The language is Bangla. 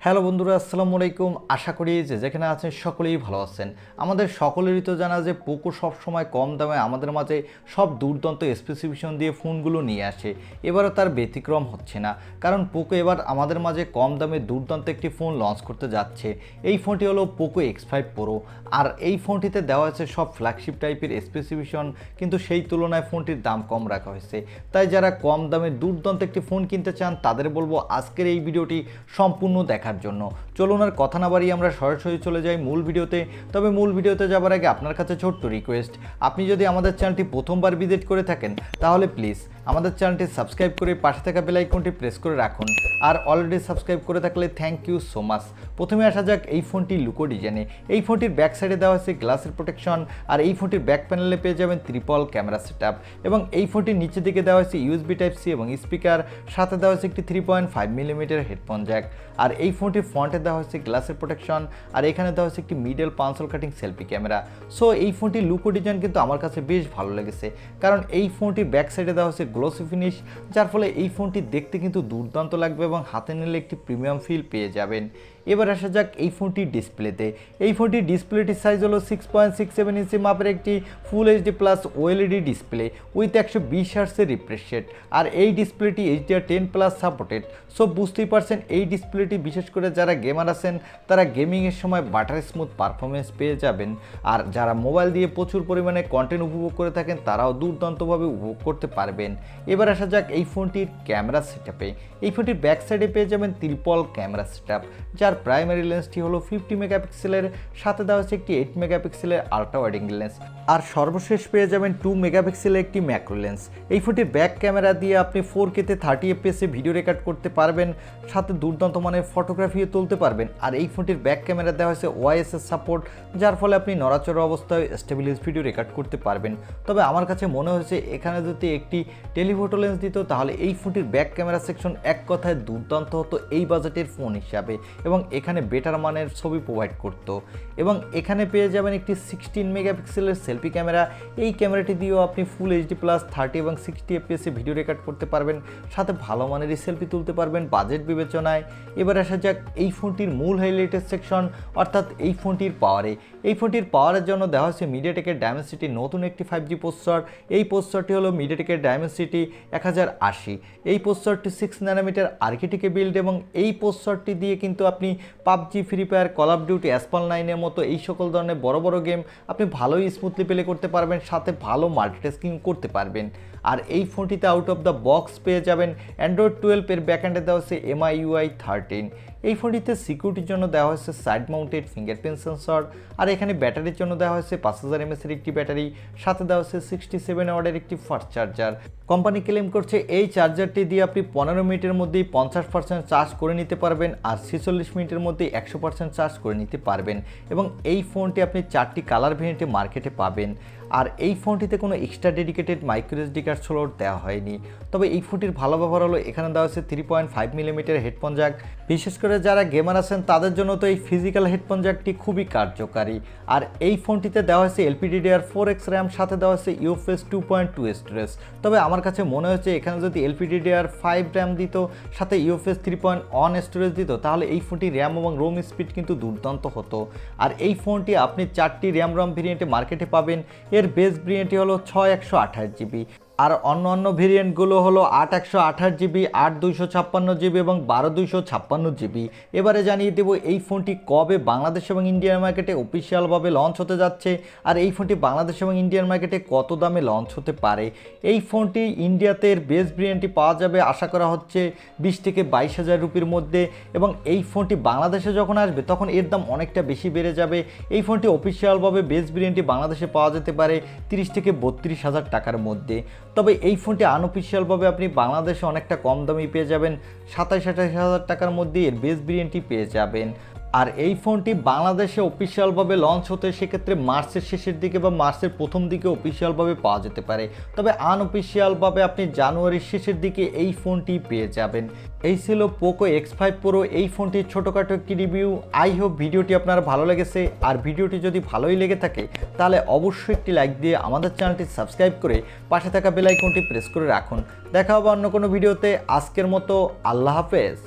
হ্যালো বন্ধুরা, আসসালামু আলাইকুম। আশা করি যে যেখানে আছেন সকলেই ভালো আছেন। আমাদের সকলেরই তো জানা যে পোকো সবসময় কম দামে আমাদের মাঝে সব দুর্দান্ত স্পেসিফিকেশন দিয়ে ফোনগুলো নিয়ে আসে। এবারও তার ব্যতিক্রম হচ্ছে না, কারণ পোকো এবার আমাদের মাঝে কম দামে দুর্দান্ত একটি ফোন লঞ্চ করতে যাচ্ছে। এই ফোনটি হলো পোকো X5 Pro, আর এই ফোনটিতে দেওয়া আছে সব ফ্ল্যাগশিপ টাইপের স্পেসিফিকেশন, কিন্তু সেই তুলনায় ফোনটির দাম কম রাখা হয়েছে। তাই যারা কম দামে দুর্দান্ত একটি ফোন কিনতে চান তাদের বলবো আজকের এই ভিডিওটি সম্পূর্ণ দেখার জন্য। চলুন আর কথা না বাড়িয়ে আমরা সরাসরি চলে যাই মূল ভিডিওতে। তবে মূল ভিডিওতে যাবার আগে আপনার কাছে ছোট্ট রিকোয়েস্ট, আপনি যদি আমাদের চ্যানেলটি প্রথমবার ভিজিট করে থাকেন তাহলে প্লিজ আমাদের চ্যানেলটি সাবস্ক্রাইব করে পাশে থাকা বেল আইকনটি প্রেস করে রাখুন। আর অলরেডি সাবস্ক্রাইব করে থাকলে থ্যাংক ইউ সো মাচ। প্রথমে আসা যাক এই ফোনটির লুকো ডিজাইনে। এই ফোনটির ব্যাক সাইডে দেওয়া হয়েছে গ্লাসের প্রোটেকশন, আর এই ফোনটির ব্যাক প্যানেলে পেয়ে যাবেন ট্রিপল ক্যামেরা সেটআপ, এবং এই ফোনটির নিচের দিকে দেওয়া হয়েছে ইউএসবি টাইপ সি এবং স্পিকার, সাথে দেওয়া হয়েছে একটি 3.5 মিলিমিটার হেডফোন জ্যাক। আর এই ফোনটির ফ্রন্টে দেওয়া হয়েছে গ্লাসের প্রোটেকশন, আর এখানে দেওয়া হয়েছে একটি middle পাঞ্চল cutting selfie camera. So এই ফোনটির লুকো ডিজাইন কিন্তু আমার কাছে বেশ ভালো লেগেছে, কারণ এই ফোনটির ব্যাক সাইডে দেওয়া হয়েছে গ্লোসি ফিনিশ, যার ফলে এই ফোনটি দেখতে কিন্তু দুর্দান্ত লাগবে এবং হাতে নিলে একটি প্রিমিয়াম ফিল পেয়ে যাবেন। এবার আসা যাক এই ফোনটির ডিসপ্লেতে। এই ফোনটির ডিসপ্লেটির সাইজ হলো 6.67 ইঞ্চি মাপের একটি full HD plus OLED display with 120 হার্টসের রিফ্রেশ রেট, আর এই ডিসপ্লেটি HDR10+ সাপোর্টেড। সো বুঝতেই পারছেন এই ডিসপ্লেটি বিশেষ করে যারা গেমার আছেন তারা গেমিংয়ের সময় বাটার স্মুথ পারফরমেন্স পেয়ে যাবেন, আর যারা মোবাইল দিয়ে প্রচুর পরিমাণে কন্টেন্ট উপভোগ করে থাকেন তারাও দুর্দান্তভাবে উপভোগ করতে পারবেন। এবার আসা যাক এই ফোনটির ক্যামেরা সেটআপে। এই ফোনটির ব্যাক সাইডে পেয়ে যাবেন ট্রিপল ক্যামেরা সেটআপ, যার প্রাইমারি লেন্সটি হলো 50 মেগাপিক্সেলের, সাথে দেওয়া হচ্ছে একটি 8 মেগাপিক্সেলের আল্ট্রা ওয়াইড অ্যাঙ্গেল লেন্স, আর সর্বশেষ পেয়ে যাবেন 2 মেগাপিক্সেলের একটি ম্যাক্রো লেন্স। এই ফোনটির ব্যাক ক্যামেরা দিয়ে আপনি 4K-তে 30 FPS ভিডিও রেকর্ড করতে পারবেন, সাথে দুর্দান্ত মানের ফটোগ্রাফিও তুলতে পারবেন। আর এই ফোনটির ব্যাক ক্যামেরা দেওয়া হয়েছে ওআইএস সাপোর্ট, যার ফলে আপনি নড়াচড়া অবস্থায় স্টেবিলাইজ ভিডিও রেকর্ড করতে পারবেন। তবে আমার কাছে মনে হয়েছে এখানে যদি একটি টেলিফোটো লেন্স দিত তাহলে এই ফোনটির ব্যাক ক্যামেরা সেকশন এক কথায় দুর্দান্ত হতো এই বাজেটের ফোন হিসাবে, এবং এখানে বেটার মানের ছবি প্রোভাইড করত। এবং এখানে পেয়ে যাবেন একটি 16 মেগাপিক্সেলের সেলফি ক্যামেরা। এই ক্যামেরাটি দিয়েও আপনি ফুল এইচডি প্লাস 30 এবং 60 FPS ভিডিও রেকর্ড করতে পারবেন, সাথে ভালো মানের সেলফি তুলতে পারবেন বাজেট বিবেচনায়। এবার আসা যাক এই ফোনটির মূল হাইলাইটের সেকশন, অর্থাৎ এই ফোনটির পাওয়ারে। এই ফোনটির পাওয়ারের জন্য দেওয়া হয়েছে মিডিয়াটেকের ডায়মেনসিটি নতুন একটি 5G প্রসেসর। এই প্রসেসরটি হলো মিডিয়াটেকের ডায়মেনসিটি 1080। এই প্রসেসরটি 6 ন্যানোমিটার আর্কিটেকে বিল্ড, এবং এই প্রসেসরটি দিয়ে কিন্তু আপনি PUBG, Free Fire, Call of Duty, Asphalt 9-এর মতো এই সকল ধরনের বড় বড় গেম আপনি ভালোই স্মুথলি প্লে করতে পারবেন, সাথে ভালো মাল্টিটাস্কিং করতে পারবেন। আর এই ফোনটিতে আউট অফ দ্য বক্স পেয়ে যাবেন অ্যান্ড্রয়েড 12 এর ব্যাকএন্ডে দেওয়া হচ্ছে MIUI 13। এই ফোনটিতে সিকিউরিটির জন্য দেওয়া হয়েছে সাইড মাউন্টেড ফিঙ্গারপ্রিন্ট সেন্সর, আর এখানে ব্যাটারির জন্য দেওয়া হয়েছে 5000 mAh এর একটি ব্যাটারি, সাথে দেওয়া হয়েছে 67 ওয়াটের একটি ফাস্ট চার্জার। কোম্পানি ক্লেম করছে এই চার্জারটি দিয়ে আপনি 15 মিনিটের মধ্যেই 50% চার্জ করে নিতে পারবেন, আর 46 মিনিটের মধ্যেই 100% চার্জ করে নিতে পারবেন। এবং এই ফোনটি আপনি 4টি কালার ভেরিয়েন্টে মার্কেটে পাবেন। আর এই ফোনটিতে কোনো extra dedicated micro SD card slot দেওয়া হয়নি। তবে এই ফোনটির ভালো ব্যবহার হলো এখানে দেওয়া হচ্ছে 3.5 মিলিমিটার হেডফোন জ্যাক। বিশেষ করে যারা গেমার আছেন তাদের জন্য তো এই ফিজিক্যাল হেডফোন জ্যাকটি খুবই কার্যকারী। আর এই ফোনটিতে দেওয়া হয়েছে LPDDR4X র্যাম, সাথে দেওয়া হয়েছে UFS 2.2 স্টোরেজ। তবে আমার কাছে মনে হচ্ছে এখানে যদি LPDDR5 র্যাম দিত, সাথে UFS 3.1 স্টোরেজ দিত, তাহলে এই ফোনটি র্যাম এবং রোম স্পিড কিন্তু দুর্দান্ত হতো। আর এই ফোনটি আপনি 4টি র্যাম রম ভেরিয়েন্টে মার্কেটে পাবেন। এর বেস ভেরিয়েন্টটি হলো 6128GB, আর অন্য ভেরিয়েন্টগুলো হলো 8128GB, 8256GB এবং 12256GB। এবারে জানিয়ে দেব এই ফোনটি কবে বাংলাদেশ এবং ইন্ডিয়ান মার্কেটে অফিসিয়ালভাবে লঞ্চ হতে যাচ্ছে, আর এই ফোনটি বাংলাদেশ এবং ইন্ডিয়ান মার্কেটে কত দামে লঞ্চ হতে পারে। এই ফোনটি ইন্ডিয়াতে এর বেস ভেরিয়েন্টটি পাওয়া যাবে আশা করা হচ্ছে 20 থেকে 22,000 রুপির মধ্যে, এবং এই ফোনটি বাংলাদেশে যখন আসবে তখন এর দাম অনেকটা বেশি বেড়ে যাবে। এই ফোনটি অফিসিয়ালভাবে বেস ভেরিয়েন্টটি বাংলাদেশে পাওয়া যেতে পারে 30 থেকে 32,000 টাকার মধ্যে। তবে এই ফোনটি আনঅফিসিয়ালভাবে আপনি বাংলাদেশে অনেকটা কম দামেই পেয়ে যাবেন, 27-28,000 টাকার মধ্যে এর বেস ভেরিয়েন্টটি পেয়ে যাবেন। আর এই ফোনটি বাংলাদেশে অফিসিয়ালভাবে লঞ্চ হতে সেক্ষেত্রে মার্চের শেষের দিকে বা মার্চের প্রথম দিকে অফিসিয়ালভাবে পাওয়া যেতে পারে, তবে আনঅফিসিয়ালভাবে আপনি জানুয়ারির শেষের দিকে এই ফোনটি পেয়ে যাবেন। এই ছিল পোকো X5 Pro এই ফোনটির ছোটোখাটো একটি রিভিউ। আই হোপ ভিডিওটি আপনার ভালো লেগেছে, আর ভিডিওটি যদি ভালোই লেগে থাকে তাহলে অবশ্যই একটি লাইক দিয়ে আমাদের চ্যানেলটি সাবস্ক্রাইব করে পাশে থাকা বেল আইকনটি প্রেস করে রাখুন। দেখা হবে অন্য কোনো ভিডিওতে। আজকের মতো আল্লাহ হাফেজ।